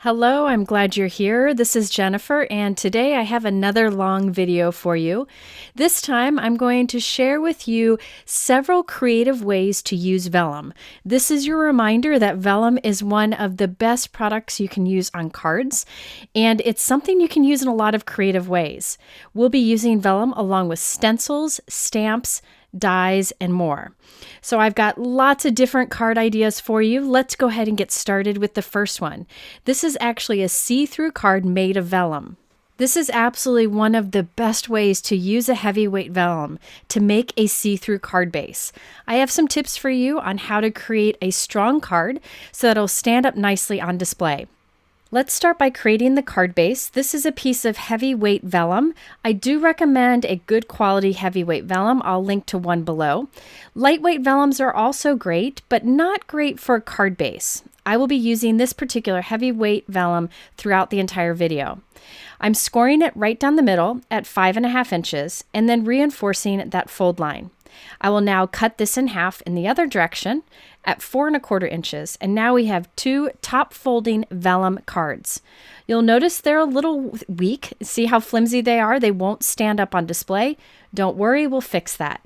Hello, I'm glad you're here. This is Jennifer, and today I have another long video for you. This time I'm going to share with you several creative ways to use vellum. This is your reminder that vellum is one of the best products you can use on cards, and it's something you can use in a lot of creative ways. We'll be using vellum along with stencils, stamps, dyes, and more. So I've got lots of different card ideas for you. Let's go ahead and get started with the first one. This is actually a see-through card made of vellum. This is absolutely one of the best ways to use a heavyweight vellum to make a see-through card base. I have some tips for you on how to create a strong card so that it'll stand up nicely on display. Let's start by creating the card base. This is a piece of heavyweight vellum. I do recommend a good quality heavyweight vellum. I'll link to one below. Lightweight vellums are also great, but not great for a card base. I will be using this particular heavyweight vellum throughout the entire video. I'm scoring it right down the middle at 5.5 inches and then reinforcing that fold line. I will now cut this in half in the other direction at 4.25 inches, and now we have two top folding vellum cards. You'll notice they're a little weak. See how flimsy they are? They won't stand up on display. Don't worry, we'll fix that.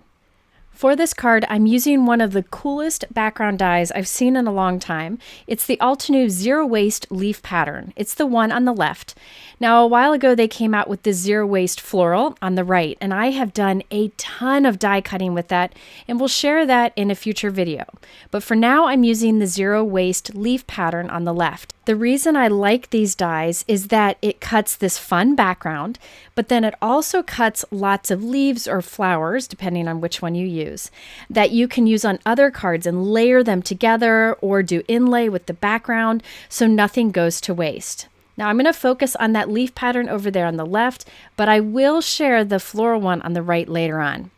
For this card, I'm using one of the coolest background dyes I've seen in a long time. It's the Altenew Zero Waste Leaf Pattern. It's the one on the left. Now, a while ago, they came out with the Zero Waste Floral on the right, and I have done a ton of die cutting with that, and we'll share that in a future video. But for now, I'm using the Zero Waste Leaf Pattern on the left. The reason I like these dyes is that it cuts this fun background, but then it also cuts lots of leaves or flowers, depending on which one you use, that you can use on other cards and layer them together or do inlay with the background so nothing goes to waste. Now I'm going to focus on that leaf pattern over there on the left, but I will share the floral one on the right later on.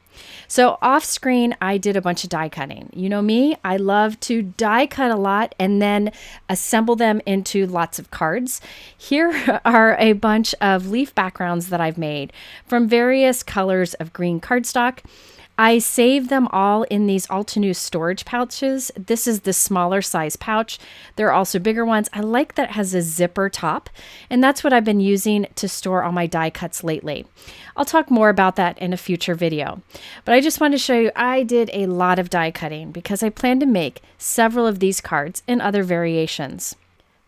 So off screen, I did a bunch of die cutting. You know me, I love to die cut a lot and then assemble them into lots of cards. Here are a bunch of leaf backgrounds that I've made from various colors of green cardstock. I save them all in these Altenew storage pouches. This is the smaller size pouch. There are also bigger ones. I like that it has a zipper top, and that's what I've been using to store all my die cuts lately. I'll talk more about that in a future video. But I just wanted to show you I did a lot of die cutting because I plan to make several of these cards in other variations.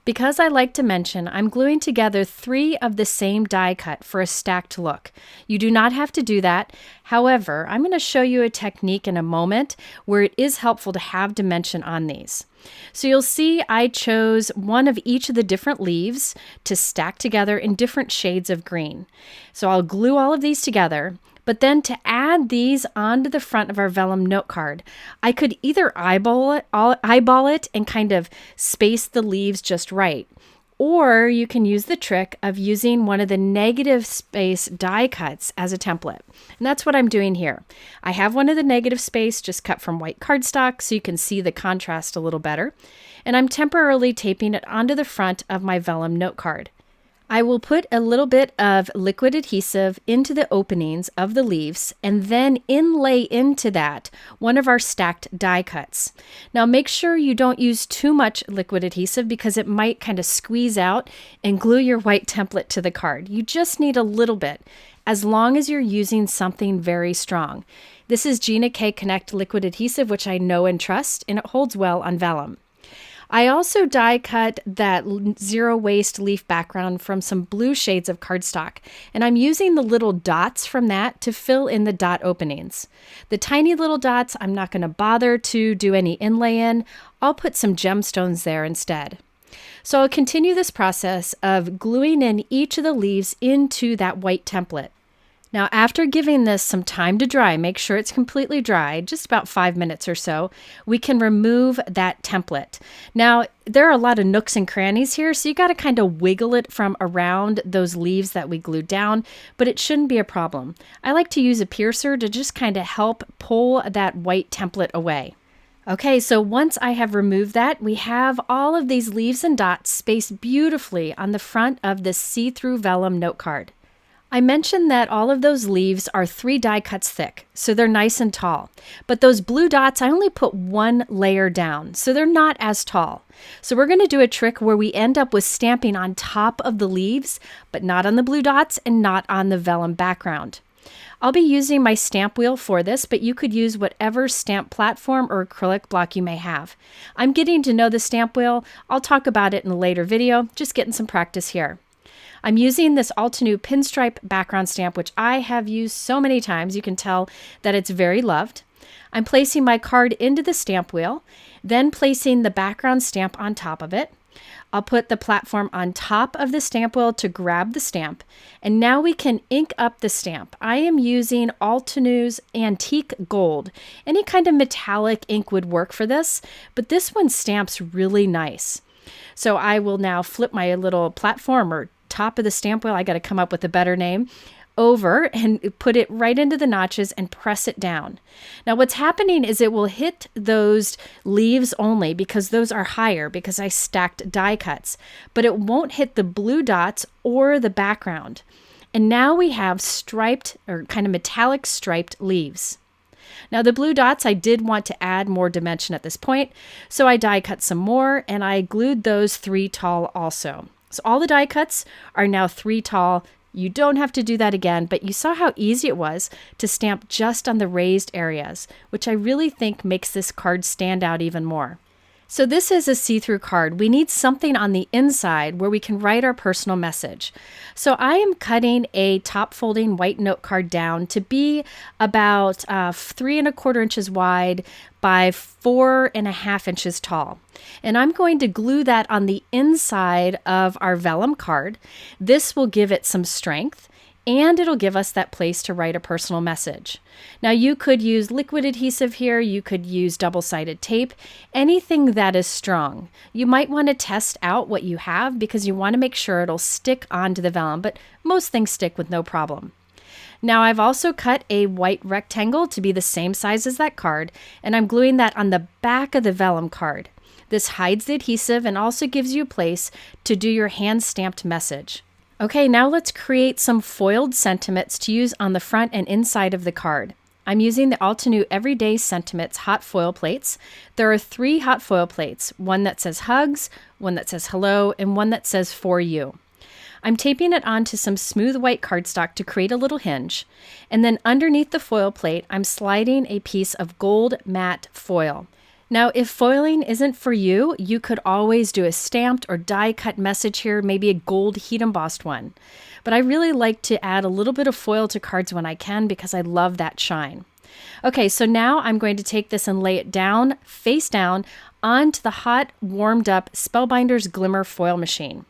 Because I like to mention, I'm gluing together 3 of the same die cut for a stacked look. You do not have to do that. However, I'm going to show you a technique in a moment where it is helpful to have dimension on these. So you'll see I chose one of each of the different leaves to stack together in different shades of green. So I'll glue all of these together. But then to add these onto the front of our vellum note card, I could either eyeball it and kind of space the leaves just right, or you can use the trick of using one of the negative space die cuts as a template. And that's what I'm doing here. I have one of the negative space just cut from white cardstock so you can see the contrast a little better. And I'm temporarily taping it onto the front of my vellum note card. I will put a little bit of liquid adhesive into the openings of the leaves and then inlay into that one of our stacked die cuts. Now make sure you don't use too much liquid adhesive because it might kind of squeeze out and glue your white template to the card. You just need a little bit as long as you're using something very strong. This is Gina K Connect liquid adhesive, which I know and trust, and it holds well on vellum. I also die cut that zero waste leaf background from some blue shades of cardstock, and I'm using the little dots from that to fill in the dot openings. The tiny little dots I'm not going to bother to do any inlay in. I'll put some gemstones there instead. So I'll continue this process of gluing in each of the leaves into that white template. Now, after giving this some time to dry, make sure it's completely dry, just about 5 minutes or so, we can remove that template. Now, there are a lot of nooks and crannies here, so you got to kind of wiggle it from around those leaves that we glued down, but it shouldn't be a problem. I like to use a piercer to just kind of help pull that white template away. Okay, so once I have removed that, we have all of these leaves and dots spaced beautifully on the front of this see-through vellum note card. I mentioned that all of those leaves are 3 die cuts thick, so they're nice and tall. But those blue dots, I only put 1 layer down, so they're not as tall. So we're going to do a trick where we end up with stamping on top of the leaves, but not on the blue dots and not on the vellum background. I'll be using my stamp wheel for this, but you could use whatever stamp platform or acrylic block you may have. I'm getting to know the stamp wheel. I'll talk about it in a later video, just getting some practice here. I'm using this Altenew Pinstripe background stamp, which I have used so many times. You can tell that it's very loved. I'm placing my card into the stamp wheel, then placing the background stamp on top of it. I'll put the platform on top of the stamp wheel to grab the stamp, and now we can ink up the stamp. I am using Altenew's Antique Gold. Any kind of metallic ink would work for this, but this one stamps really nice. So I will now flip my little platform or top of the stamp wheel, I got to come up with a better name, over and put it right into the notches and press it down. Now what's happening is it will hit those leaves only because those are higher because I stacked die cuts, but it won't hit the blue dots or the background. And now we have striped or kind of metallic striped leaves. Now the blue dots, I did want to add more dimension at this point, so I die cut some more and I glued those 3 tall also. So all the die cuts are now 3 tall. You don't have to do that again, but you saw how easy it was to stamp just on the raised areas, which I really think makes this card stand out even more. So this is a see-through card. We need something on the inside where we can write our personal message. So I am cutting a top folding white note card down to be about 3 1/4 inches wide by 4 1/2 inches tall. And I'm going to glue that on the inside of our vellum card. This will give it some strength, and it'll give us that place to write a personal message. Now you could use liquid adhesive here, you could use double-sided tape, anything that is strong. You might want to test out what you have because you want to make sure it'll stick onto the vellum, but most things stick with no problem. Now I've also cut a white rectangle to be the same size as that card, and I'm gluing that on the back of the vellum card. This hides the adhesive and also gives you a place to do your hand-stamped message. Okay, now let's create some foiled sentiments to use on the front and inside of the card. I'm using the Altenew Everyday Sentiments hot foil plates. There are 3 hot foil plates, one that says hugs, one that says hello, and one that says for you. I'm taping it onto some smooth white cardstock to create a little hinge, and then underneath the foil plate, I'm sliding a piece of gold matte foil. Now, if foiling isn't for you, you could always do a stamped or die cut message here, maybe a gold heat embossed one. But I really like to add a little bit of foil to cards when I can because I love that shine. Okay, so now I'm going to take this and lay it down, face down, onto the hot, warmed up Spellbinders Glimmer foil machine.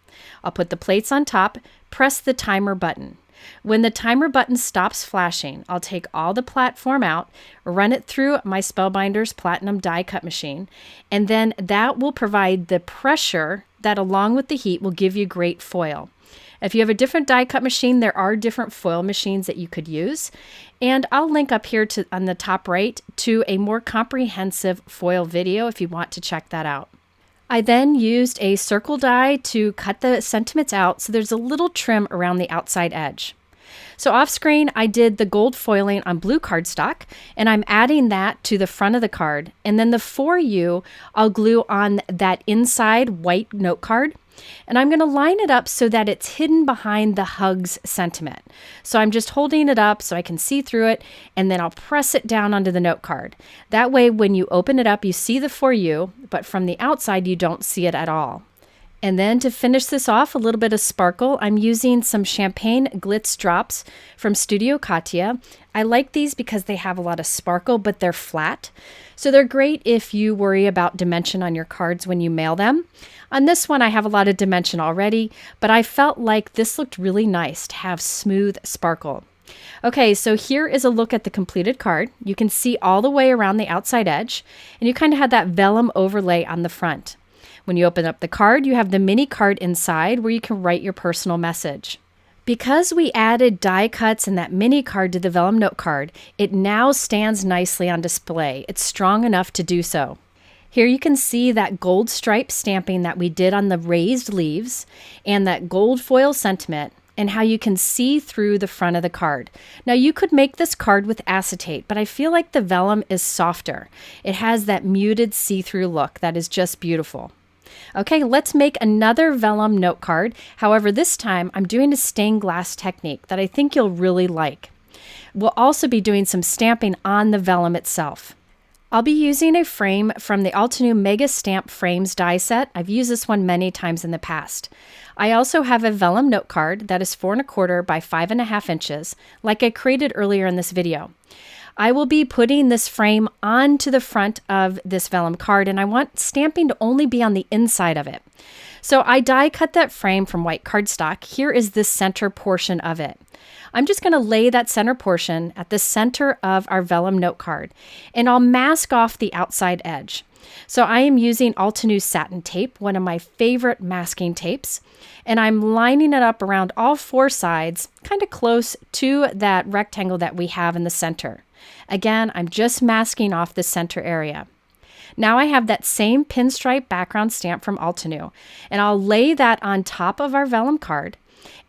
I'll put the plates on top, press the timer button. When the timer button stops flashing, I'll take all the platform out, run it through my Spellbinders Platinum die cut machine, and then that will provide the pressure that along with the heat will give you great foil. If you have a different die cut machine, there are different foil machines that you could use. And I'll link up here on the top right to a more comprehensive foil video if you want to check that out. I then used a circle die to cut the sentiments out so there's a little trim around the outside edge. So off screen, I did the gold foiling on blue cardstock, and I'm adding that to the front of the card. And then the for you, I'll glue on that inside white note card. And I'm going to line it up so that it's hidden behind the hugs sentiment. So I'm just holding it up so I can see through it, and then I'll press it down onto the note card. That way, when you open it up, you see the for you, but from the outside, you don't see it at all. And then to finish this off, a little bit of sparkle. I'm using some Champagne Glitz drops from Studio Katia. I like these because they have a lot of sparkle, but they're flat. So they're great if you worry about dimension on your cards when you mail them. On this one, I have a lot of dimension already, but I felt like this looked really nice to have smooth sparkle. Okay, so here is a look at the completed card. You can see all the way around the outside edge, and you kind of had that vellum overlay on the front. When you open up the card, you have the mini card inside where you can write your personal message. Because we added die cuts and that mini card to the vellum note card, it now stands nicely on display. It's strong enough to do so. Here you can see that gold stripe stamping that we did on the raised leaves and that gold foil sentiment and how you can see through the front of the card. Now you could make this card with acetate, but I feel like the vellum is softer. It has that muted see-through look that is just beautiful. Okay, let's make another vellum note card. However, this time I'm doing a stained glass technique that I think you'll really like. We'll also be doing some stamping on the vellum itself. I'll be using a frame from the Altenew Mega Stamp Frames die set. I've used this one many times in the past. I also have a vellum note card that is 4 1/4 by 5.5 inches, like I created earlier in this video. I will be putting this frame onto the front of this vellum card, and I want stamping to only be on the inside of it. So I die cut that frame from white cardstock. Here is the center portion of it. I'm just going to lay that center portion at the center of our vellum note card, and I'll mask off the outside edge. So I am using Altenew satin tape, one of my favorite masking tapes, and I'm lining it up around all 4 sides, kind of close to that rectangle that we have in the center. Again, I'm just masking off the center area. Now I have that same pinstripe background stamp from Altenew, and I'll lay that on top of our vellum card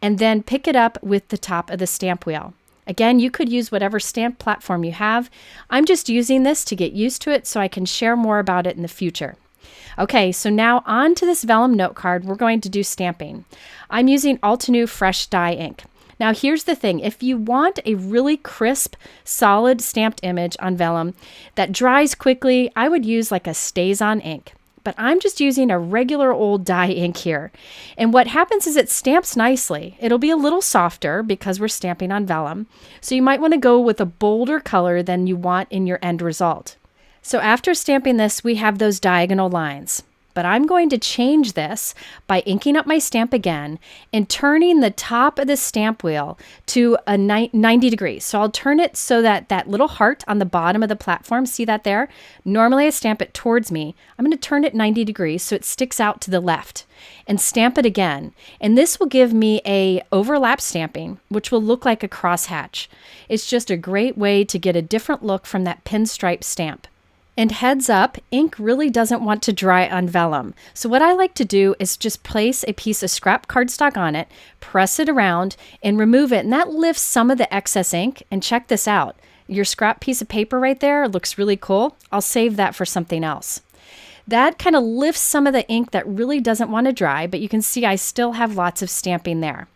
and then pick it up with the top of the stamp wheel. Again, you could use whatever stamp platform you have. I'm just using this to get used to it so I can share more about it in the future. Okay, so now on to this vellum note card, we're going to do stamping. I'm using Altenew Fresh Dye Ink. Now here's the thing, if you want a really crisp, solid stamped image on vellum that dries quickly, I would use like a Stays-On ink. But I'm just using a regular old dye ink here. And what happens is it stamps nicely. It'll be a little softer because we're stamping on vellum. So you might want to go with a bolder color than you want in your end result. So after stamping this, we have those diagonal lines. But I'm going to change this by inking up my stamp again and turning the top of the stamp wheel to a 90 degrees. So I'll turn it so that that little heart on the bottom of the platform, see that there? Normally I stamp it towards me. I'm going to turn it 90 degrees so it sticks out to the left and stamp it again. And this will give me a overlap stamping, which will look like a crosshatch. It's just a great way to get a different look from that pinstripe stamp. And heads up, ink really doesn't want to dry on vellum. So what I like to do is just place a piece of scrap cardstock on it, press it around, and remove it. And that lifts some of the excess ink. And check this out. Your scrap piece of paper right there looks really cool. I'll save that for something else. That kind of lifts some of the ink that really doesn't want to dry, but you can see I still have lots of stamping there.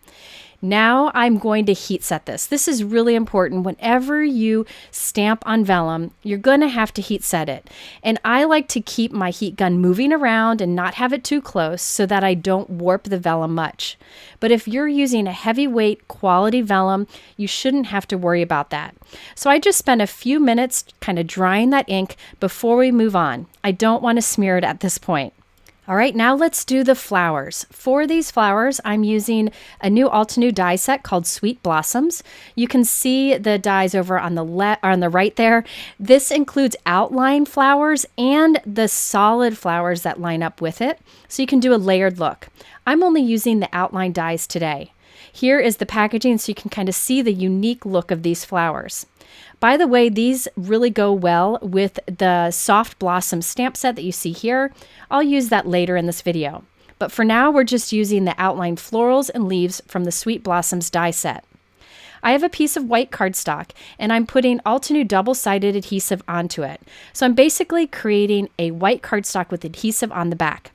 Now I'm going to heat set this. This is really important. Whenever you stamp on vellum, you're going to have to heat set it. And I like to keep my heat gun moving around and not have it too close so that I don't warp the vellum much. But if you're using a heavyweight quality vellum, you shouldn't have to worry about that. So I just spent a few minutes kind of drying that ink before we move on. I don't want to smear it at this point. All right, now let's do the flowers. For these flowers, I'm using a new Altenew die set called Sweet Blossoms. You can see the dies over on the right there. This includes outline flowers and the solid flowers that line up with it, so you can do a layered look. I'm only using the outline dies today. Here is the packaging so you can kind of see the unique look of these flowers. By the way, these really go well with the Soft Blossom stamp set that you see here. I'll use that later in this video. But for now, we're just using the outline florals and leaves from the Sweet Blossoms die set. I have a piece of white cardstock, and I'm putting Altenew double-sided adhesive onto it. So I'm basically creating a white cardstock with adhesive on the back.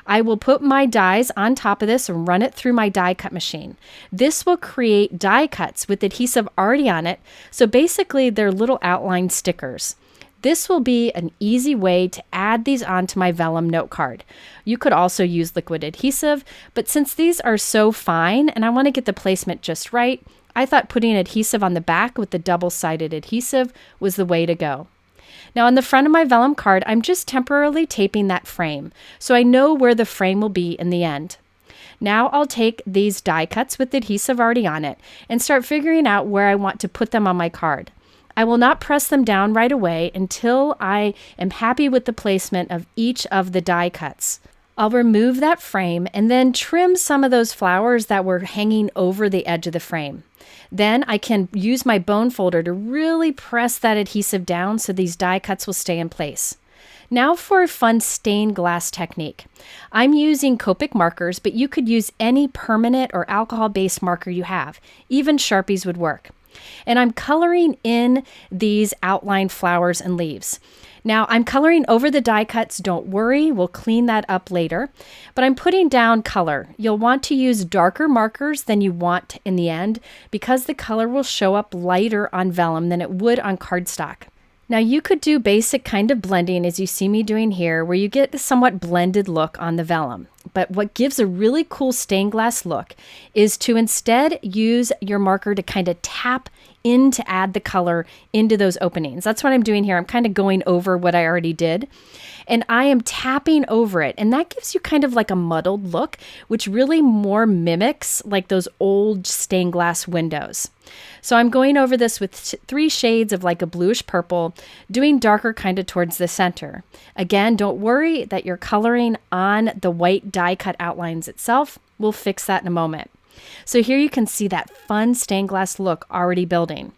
I will put my dies on top of this and run it through my die cut machine. This will create die cuts with adhesive already on it, so basically they're little outline stickers. This will be an easy way to add these onto my vellum note card. You could also use liquid adhesive, but since these are so fine and I want to get the placement just right, I thought putting adhesive on the back with the double-sided adhesive was the way to go. Now on the front of my vellum card, I'm just temporarily taping that frame, so I know where the frame will be in the end. Now I'll take these die cuts with adhesive already on it and start figuring out where I want to put them on my card. I will not press them down right away until I am happy with the placement of each of the die cuts. I'll remove that frame and then trim some of those flowers that were hanging over the edge of the frame. Then I can use my bone folder to really press that adhesive down so these die cuts will stay in place. Now for a fun stained glass technique. I'm using Copic markers, but you could use any permanent or alcohol-based marker you have. Even Sharpies would work. And I'm coloring in these outline flowers and leaves. Now I'm coloring over the die cuts. Don't worry, we'll clean that up later. But I'm putting down color. You'll want to use darker markers than you want in the end because the color will show up lighter on vellum than it would on cardstock. Now you could do basic kind of blending as you see me doing here, where you get a somewhat blended look on the vellum. But what gives a really cool stained glass look is to instead use your marker to kind of tap in to add the color into those openings. That's what I'm doing here. I'm kind of going over what I already did. And I am tapping over it. And that gives you kind of like a muddled look, which really more mimics like those old stained glass windows. So I'm going over this with 3 shades of like a bluish purple, doing darker kind of towards the center. Again, don't worry that you're coloring on the white die cut outlines itself. We'll fix that in a moment. So here you can see that fun stained glass look already building.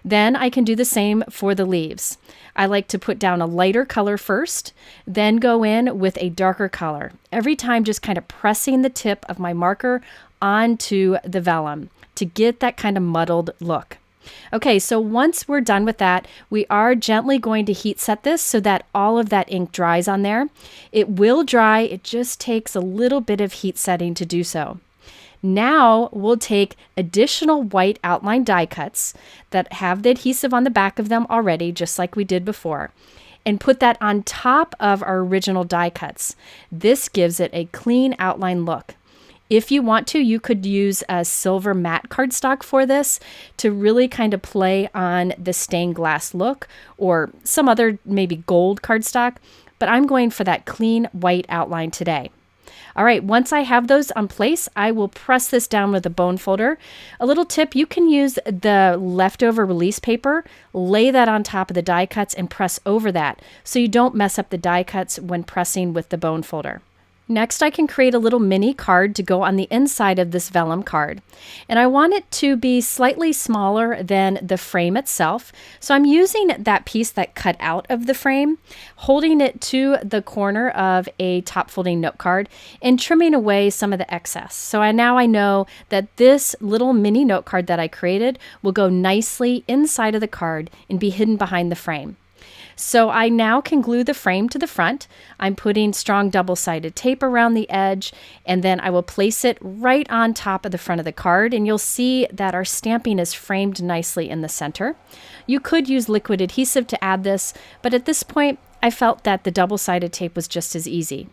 Then I can do the same for the leaves. I like to put down a lighter color first, then go in with a darker color. Every time just kind of pressing the tip of my marker onto the vellum to get that kind of muddled look. Okay, so once we're done with that, we are gently going to heat set this so that all of that ink dries on there. It will dry, it just takes a little bit of heat setting to do so. Now we'll take additional white outline die cuts that have the adhesive on the back of them already, just like we did before, and put that on top of our original die cuts. This gives it a clean outline look. If you want to, you could use a silver matte cardstock for this to really kind of play on the stained glass look, or some other maybe gold cardstock, but I'm going for that clean white outline today. All right, once I have those on place, I will press this down with a bone folder. A little tip, you can use the leftover release paper, lay that on top of the die cuts and press over that so you don't mess up the die cuts when pressing with the bone folder. Next, I can create a little mini card to go on the inside of this vellum card. And I want it to be slightly smaller than the frame itself. So I'm using that piece that cut out of the frame, holding it to the corner of a top folding note card and trimming away some of the excess. So now I know that this little mini note card that I created will go nicely inside of the card and be hidden behind the frame. So I now can glue the frame to the front. I'm putting strong double-sided tape around the edge, and then I will place it right on top of the front of the card, and you'll see that our stamping is framed nicely in the center. You could use liquid adhesive to add this, but at this point, I felt that the double-sided tape was just as easy.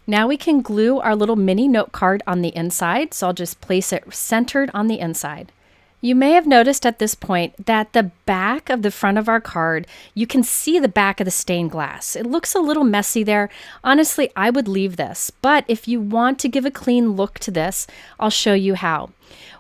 Now we can glue our little mini note card on the inside, so I'll just place it centered on the inside. You may have noticed at this point that the back of the front of our card, you can see the back of the stained glass. It looks a little messy there. Honestly, I would leave this, but if you want to give a clean look to this, I'll show you how.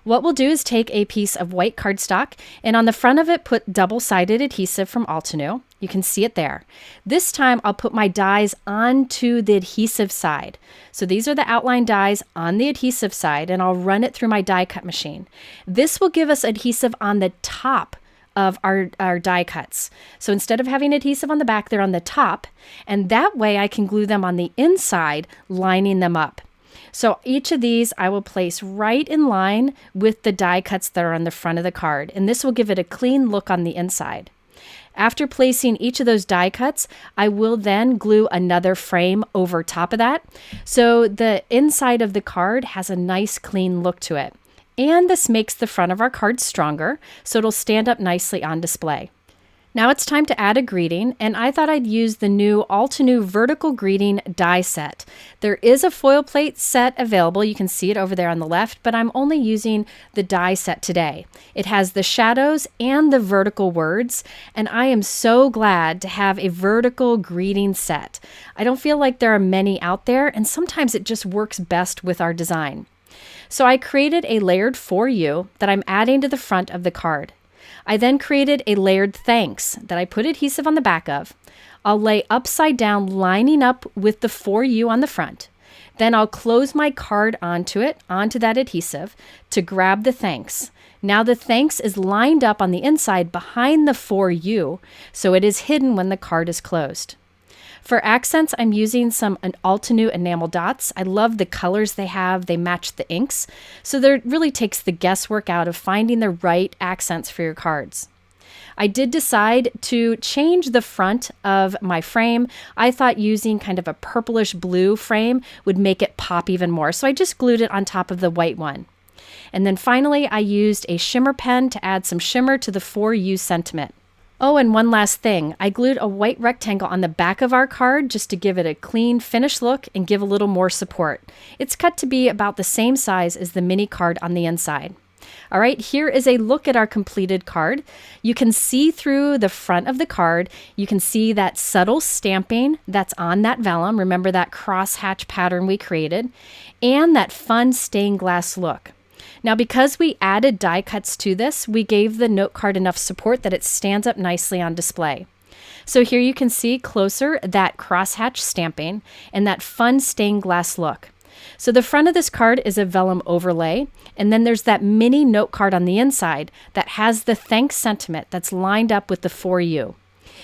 What we'll do is take a piece of white cardstock and on the front of it put double-sided adhesive from Altenew. You can see it there. This time I'll put my dies onto the adhesive side. So these are the outline dies on the adhesive side and I'll run it through my die cut machine. This will give us adhesive on the top of our die cuts. So instead of having adhesive on the back, they're on the top, and that way I can glue them on the inside, lining them up. So each of these I will place right in line with the die cuts that are on the front of the card, and this will give it a clean look on the inside. After placing each of those die cuts, I will then glue another frame over top of that, so the inside of the card has a nice clean look to it. And this makes the front of our card stronger, so it'll stand up nicely on display. Now it's time to add a greeting, and I thought I'd use the new Altenew Vertical Greeting die set. There is a foil plate set available, you can see it over there on the left, but I'm only using the die set today. It has the shadows and the vertical words, and I am so glad to have a vertical greeting set. I don't feel like there are many out there, and sometimes it just works best with our design. So I created a layered for you that I'm adding to the front of the card. I then created a layered thanks that I put adhesive on the back of. I'll lay upside down, lining up with the for you on the front. Then I'll close my card onto that adhesive to grab the thanks. Now the thanks is lined up on the inside behind the for you, so it is hidden when the card is closed. For accents, I'm using some Altenew enamel dots. I love the colors they have. They match the inks. So that really takes the guesswork out of finding the right accents for your cards. I did decide to change the front of my frame. I thought using kind of a purplish blue frame would make it pop even more. So I just glued it on top of the white one. And then finally, I used a shimmer pen to add some shimmer to the For You sentiment. Oh, and one last thing. I glued a white rectangle on the back of our card just to give it a clean, finished look and give a little more support. It's cut to be about the same size as the mini card on the inside. All right, here is a look at our completed card. You can see through the front of the card. You can see that subtle stamping that's on that vellum. Remember that crosshatch pattern we created, and that fun stained glass look. Now, because we added die cuts to this, we gave the note card enough support that it stands up nicely on display. So here you can see closer that crosshatch stamping and that fun stained glass look. So the front of this card is a vellum overlay, and then there's that mini note card on the inside that has the thanks sentiment that's lined up with the For You.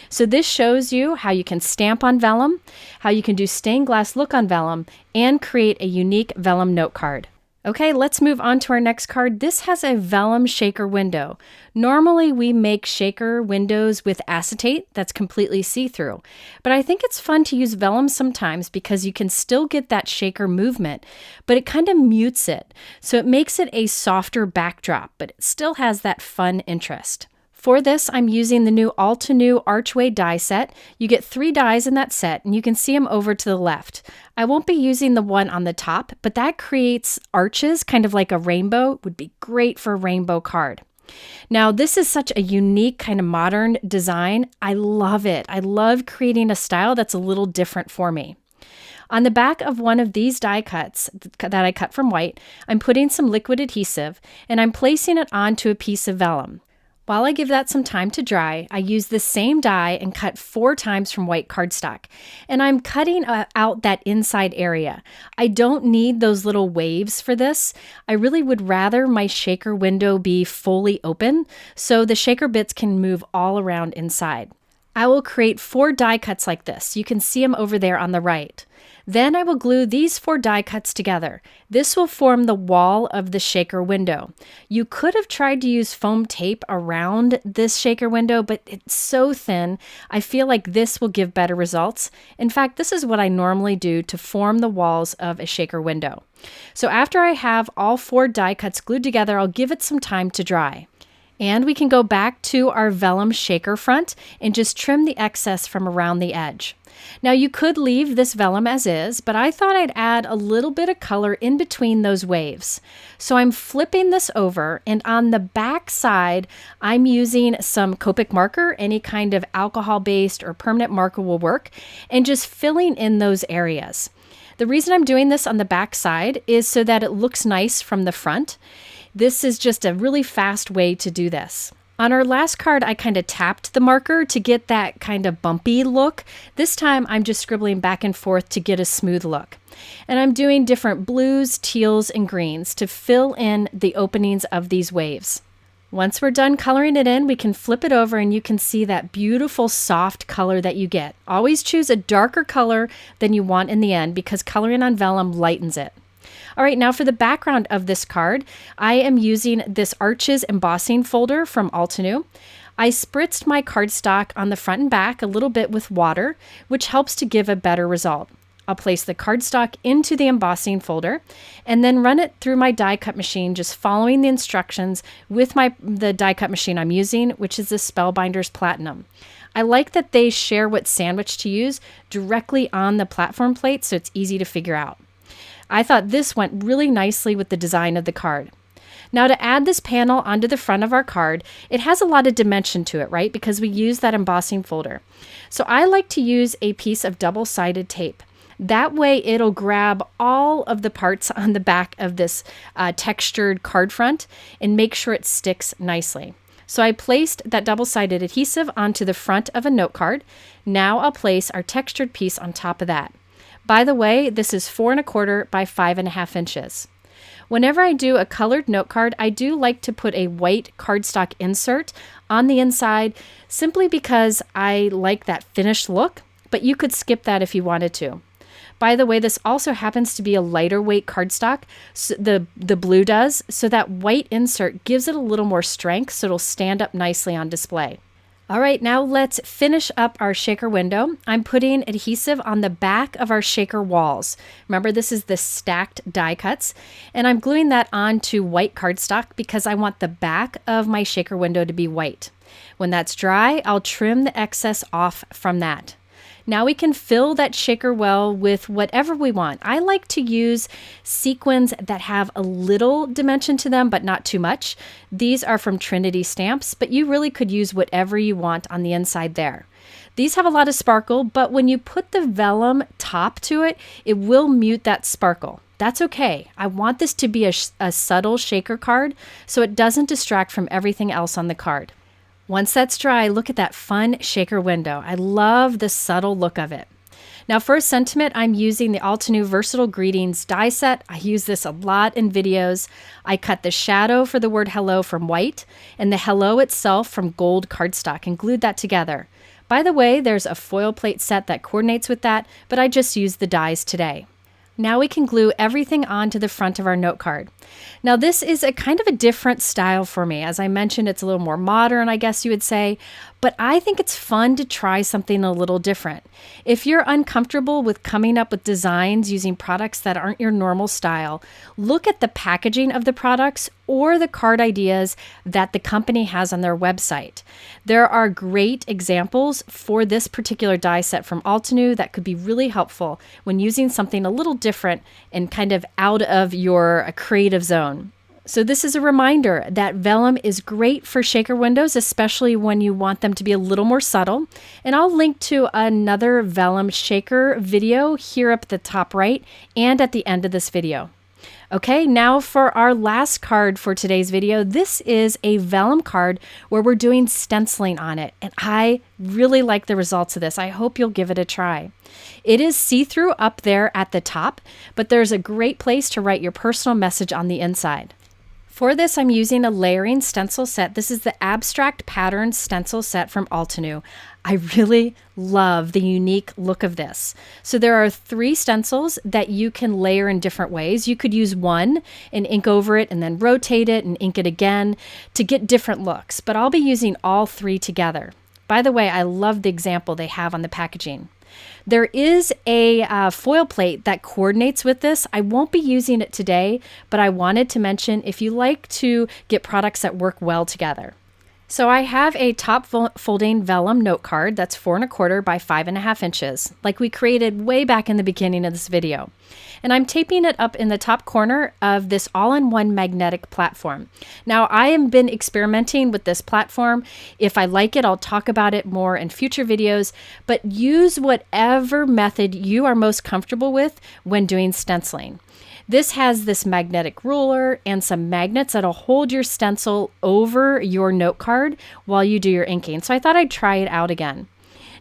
So this shows you how you can stamp on vellum, how you can do stained glass look on vellum, and create a unique vellum note card. Okay, let's move on to our next card. This has a vellum shaker window. Normally we make shaker windows with acetate that's completely see-through, but I think it's fun to use vellum sometimes because you can still get that shaker movement, but it kind of mutes it. So it makes it a softer backdrop, but it still has that fun interest. For this, I'm using the new Altenew Archway die set. You get 3 dies in that set, and you can see them over to the left. I won't be using the one on the top, but that creates arches, kind of like a rainbow. It would be great for a rainbow card. Now, this is such a unique kind of modern design. I love it. I love creating a style that's a little different for me. On the back of one of these die cuts that I cut from white, I'm putting some liquid adhesive, and I'm placing it onto a piece of vellum. While I give that some time to dry, I use the same die and cut 4 times from white cardstock. And I'm cutting out that inside area. I don't need those little waves for this. I really would rather my shaker window be fully open so the shaker bits can move all around inside. I will create 4 die cuts like this. You can see them over there on the right. Then I will glue these 4 die cuts together. This will form the wall of the shaker window. You could have tried to use foam tape around this shaker window, but it's so thin. I feel like this will give better results. In fact, this is what I normally do to form the walls of a shaker window. So after I have all 4 die cuts glued together, I'll give it some time to dry. And we can go back to our vellum shaker front and just trim the excess from around the edge. Now you could leave this vellum as is, but I thought I'd add a little bit of color in between those waves. So I'm flipping this over, and on the back side, I'm using some Copic marker. Any kind of alcohol-based or permanent marker will work, and just filling in those areas. The reason I'm doing this on the back side is so that it looks nice from the front. This is just a really fast way to do this. On our last card, I kind of tapped the marker to get that kind of bumpy look. This time, I'm just scribbling back and forth to get a smooth look. And I'm doing different blues, teals, and greens to fill in the openings of these waves. Once we're done coloring it in, we can flip it over and you can see that beautiful soft color that you get. Always choose a darker color than you want in the end because coloring on vellum lightens it. All right, now for the background of this card, I am using this Arches embossing folder from Altenew. I spritzed my cardstock on the front and back a little bit with water, which helps to give a better result. I'll place the cardstock into the embossing folder and then run it through my die cut machine, just following the instructions with the die cut machine I'm using, which is the Spellbinders Platinum. I like that they share what sandwich to use directly on the platform plate, so it's easy to figure out. I thought this went really nicely with the design of the card. Now to add this panel onto the front of our card, it has a lot of dimension to it, right? Because we use that embossing folder. So I like to use a piece of double-sided tape. That way it'll grab all of the parts on the back of this textured card front and make sure it sticks nicely. So I placed that double-sided adhesive onto the front of a note card. Now I'll place our textured piece on top of that. By the way, this is 4 1/4 by 5 1/2 inches. Whenever I do a colored note card, I do like to put a white cardstock insert on the inside simply because I like that finished look. but you could skip that if you wanted to. By the way, this also happens to be a lighter weight cardstock, so the blue does, so that white insert gives it a little more strength so it'll stand up nicely on display. All right, now let's finish up our shaker window. I'm putting adhesive on the back of our shaker walls. Remember, this is the stacked die cuts, and I'm gluing that onto white cardstock because I want the back of my shaker window to be white. When that's dry, I'll trim the excess off from that. Now we can fill that shaker well with whatever we want. I like to use sequins that have a little dimension to them, but not too much. These are from Trinity Stamps, but you really could use whatever you want on the inside there. These have a lot of sparkle, but when you put the vellum top to it, it will mute that sparkle. That's okay. I want this to be a subtle shaker card so it doesn't distract from everything else on the card. Once that's dry, look at that fun shaker window. I love the subtle look of it. Now for a sentiment, I'm using the Altenew Versatile Greetings die set. I use this a lot in videos. I cut the shadow for the word hello from white and the hello itself from gold cardstock and glued that together. By the way, there's a foil plate set that coordinates with that, but I just used the dies today. Now we can glue everything onto the front of our note card. Now this is a kind of a different style for me. As I mentioned, it's a little more modern, I guess you would say, but I think it's fun to try something a little different. If you're uncomfortable with coming up with designs using products that aren't your normal style, look at the packaging of the products or the card ideas that the company has on their website. There are great examples for this particular die set from Altenew that could be really helpful when using something a little different and kind of out of your creative zone. So this is a reminder that vellum is great for shaker windows, especially when you want them to be a little more subtle. And I'll link to another vellum shaker video here up at the top right and at the end of this video. Okay, now for our last card for today's video. This is a vellum card where we're doing stenciling on it, and I really like the results of this. I hope you'll give it a try. It is see-through up there at the top, but there's a great place to write your personal message on the inside. For this, I'm using a layering stencil set. This is the Abstract Pattern stencil set from Altenew. I really love the unique look of this. So there are 3 stencils that you can layer in different ways. You could use one and ink over it and then rotate it and ink it again to get different looks, but I'll be using all 3 together. By the way, I love the example they have on the packaging. There is a foil plate that coordinates with this. I won't be using it today, but I wanted to mention if you like to get products that work well together. So I have a top folding vellum note card that's 4 1/4 by 5.5 inches, like we created way back in the beginning of this video. And I'm taping it up in the top corner of this all-in-one magnetic platform. Now I have been experimenting with this platform. If I like it, I'll talk about it more in future videos, but use whatever method you are most comfortable with when doing stenciling. This has this magnetic ruler and some magnets that'll hold your stencil over your note card while you do your inking. So I thought I'd try it out again.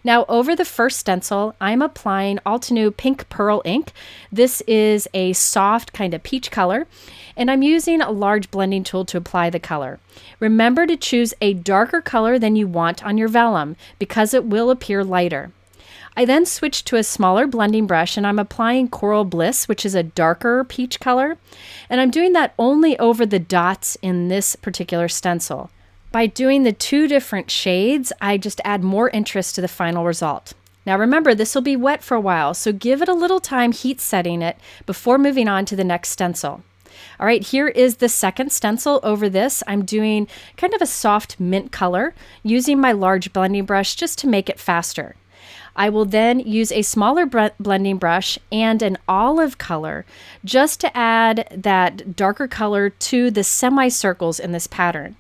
Now over the first stencil, I'm applying Altenew Pink Pearl ink. This is a soft kind of peach color, and I'm using a large blending tool to apply the color. Remember to choose a darker color than you want on your vellum because it will appear lighter. I then switched to a smaller blending brush and I'm applying Coral Bliss, which is a darker peach color. And I'm doing that only over the dots in this particular stencil. By doing the 2 different shades, I just add more interest to the final result. Now remember, this will be wet for a while, so give it a little time heat setting it before moving on to the next stencil. All right, here is the second stencil over this. I'm doing kind of a soft mint color, using my large blending brush just to make it faster. I will then use a smaller blending brush and an olive color just to add that darker color to the semicircles in this pattern.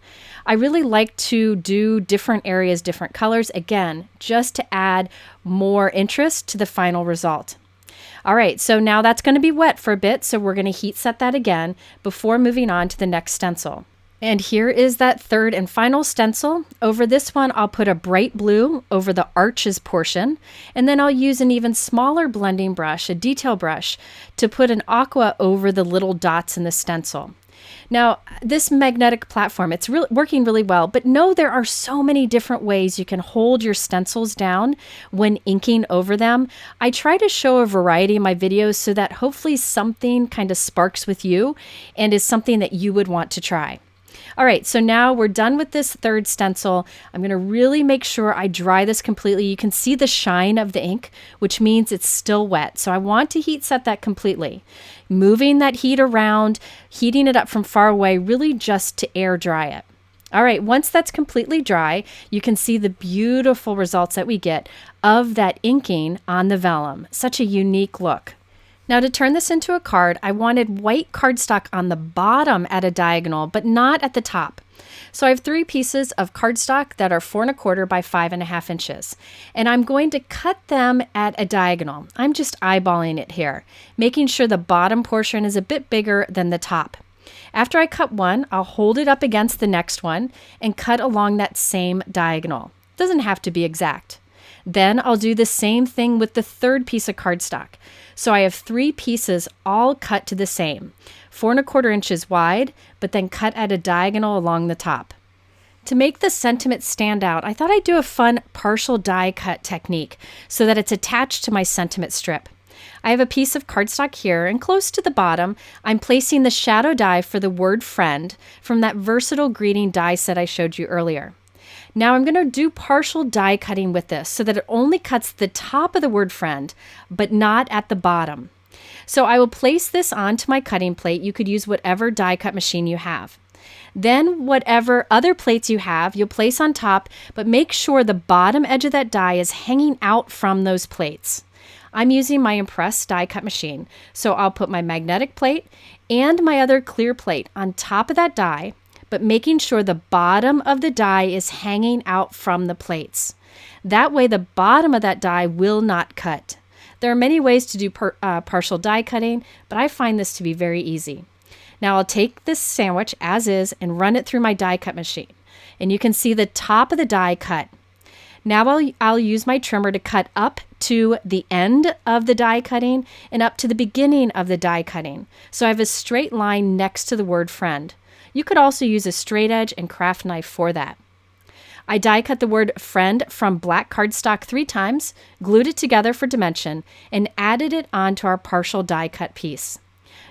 I really like to do different areas, different colors, again, just to add more interest to the final result. All right, so now that's going to be wet for a bit, so we're going to heat set that again before moving on to the next stencil. And here is that third and final stencil. Over this one, I'll put a bright blue over the arches portion, and then I'll use an even smaller blending brush, a detail brush, to put an aqua over the little dots in the stencil. Now, this magnetic platform, it's really working really well, but know there are so many different ways you can hold your stencils down when inking over them. I try to show a variety in my videos so that hopefully something kind of sparks with you and is something that you would want to try. All right, so now we're done with this third stencil. I'm going to really make sure I dry this completely. You can see the shine of the ink, which means it's still wet. So I want to heat set that completely. Moving that heat around, heating it up from far away, really just to air dry it. All right, once that's completely dry, you can see the beautiful results that we get of that inking on the vellum. Such a unique look. Now to turn this into a card, I wanted white cardstock on the bottom at a diagonal, but not at the top. So I have 3 pieces of cardstock that are 4 1/4 by 5.5 inches. And I'm going to cut them at a diagonal. I'm just eyeballing it here, making sure the bottom portion is a bit bigger than the top. After I cut one, I'll hold it up against the next one and cut along that same diagonal. Doesn't have to be exact. Then I'll do the same thing with the third piece of cardstock. So I have 3 pieces all cut to the same, 4 1/4 inches wide, but then cut at a diagonal along the top. To make the sentiment stand out, I thought I'd do a fun partial die cut technique so that it's attached to my sentiment strip. I have a piece of cardstock here, and close to the bottom, I'm placing the shadow die for the word friend from that versatile greeting die set I showed you earlier. Now I'm going to do partial die cutting with this so that it only cuts the top of the word friend, but not at the bottom. So I will place this onto my cutting plate. You could use whatever die cut machine you have. Then whatever other plates you have, you'll place on top, but make sure the bottom edge of that die is hanging out from those plates. I'm using my Impress die cut machine, so I'll put my magnetic plate and my other clear plate on top of that die, but making sure the bottom of the die is hanging out from the plates. That way the bottom of that die will not cut. There are many ways to do partial die cutting, but I find this to be very easy. Now I'll take this sandwich as is and run it through my die cut machine. And you can see the top of the die cut. Now I'll use my trimmer to cut up to the end of the die cutting and up to the beginning of the die cutting. So I have a straight line next to the word friend. You could also use a straight edge and craft knife for that. I die cut the word friend from black cardstock 3 times, glued it together for dimension, and added it onto our partial die cut piece.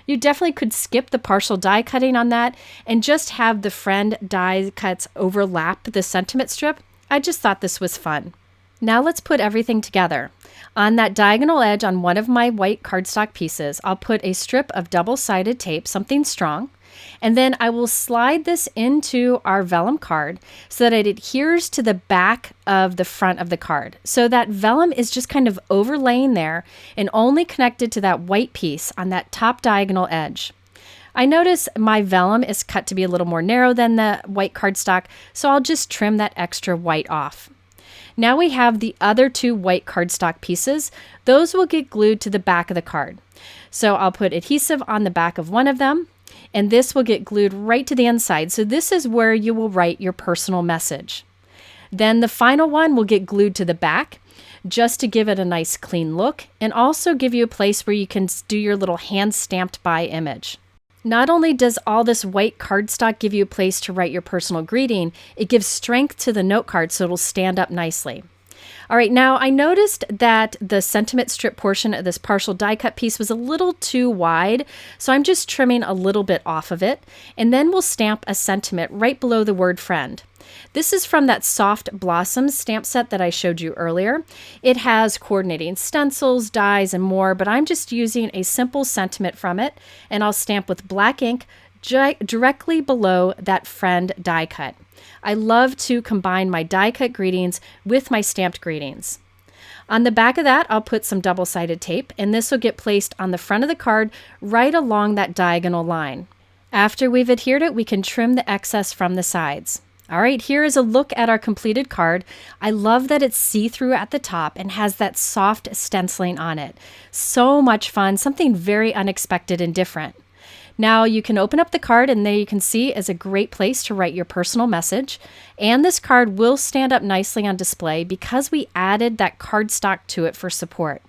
You definitely could skip the partial die cutting on that and just have the friend die cuts overlap the sentiment strip. I just thought this was fun. Now let's put everything together. On that diagonal edge on one of my white cardstock pieces, I'll put a strip of double-sided tape, something strong, and then I will slide this into our vellum card so that it adheres to the back of the front of the card. So that vellum is just kind of overlaying there and only connected to that white piece on that top diagonal edge. I notice my vellum is cut to be a little more narrow than the white cardstock, so I'll just trim that extra white off. Now we have the other 2 white cardstock pieces. Those will get glued to the back of the card. So I'll put adhesive on the back of one of them, and this will get glued right to the inside. So this is where you will write your personal message. Then the final one will get glued to the back just to give it a nice clean look and also give you a place where you can do your little hand stamped by image. Not only does all this white cardstock give you a place to write your personal greeting, it gives strength to the note card so it'll stand up nicely. All right, now I noticed that the sentiment strip portion of this partial die cut piece was a little too wide, so I'm just trimming a little bit off of it, and then we'll stamp a sentiment right below the word friend. This is from that Soft Blossoms stamp set that I showed you earlier. It has coordinating stencils, dies, and more, but I'm just using a simple sentiment from it, and I'll stamp with black ink directly below that friend die cut. I love to combine my die cut greetings with my stamped greetings. On the back of that, I'll put some double-sided tape, and this will get placed on the front of the card right along that diagonal line. After we've adhered it, we can trim the excess from the sides. All right, here is a look at our completed card. I love that it's see-through at the top and has that soft stenciling on it. So much fun, something very unexpected and different. Now you can open up the card, and there you can see is a great place to write your personal message. And this card will stand up nicely on display because we added that cardstock to it for support.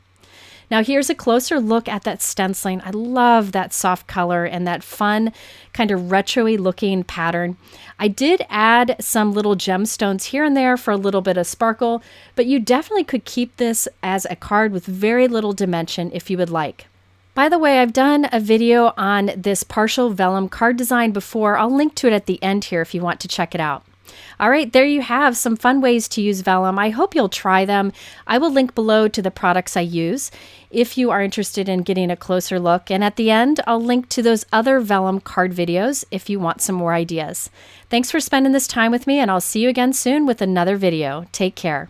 Now here's a closer look at that stenciling. I love that soft color and that fun kind of retro-y looking pattern. I did add some little gemstones here and there for a little bit of sparkle, but you definitely could keep this as a card with very little dimension if you would like. By the way, I've done a video on this partial vellum card design before. I'll link to it at the end here if you want to check it out. All right, there you have some fun ways to use vellum. I hope you'll try them. I will link below to the products I use if you are interested in getting a closer look. And at the end, I'll link to those other vellum card videos if you want some more ideas. Thanks for spending this time with me, and I'll see you again soon with another video. Take care.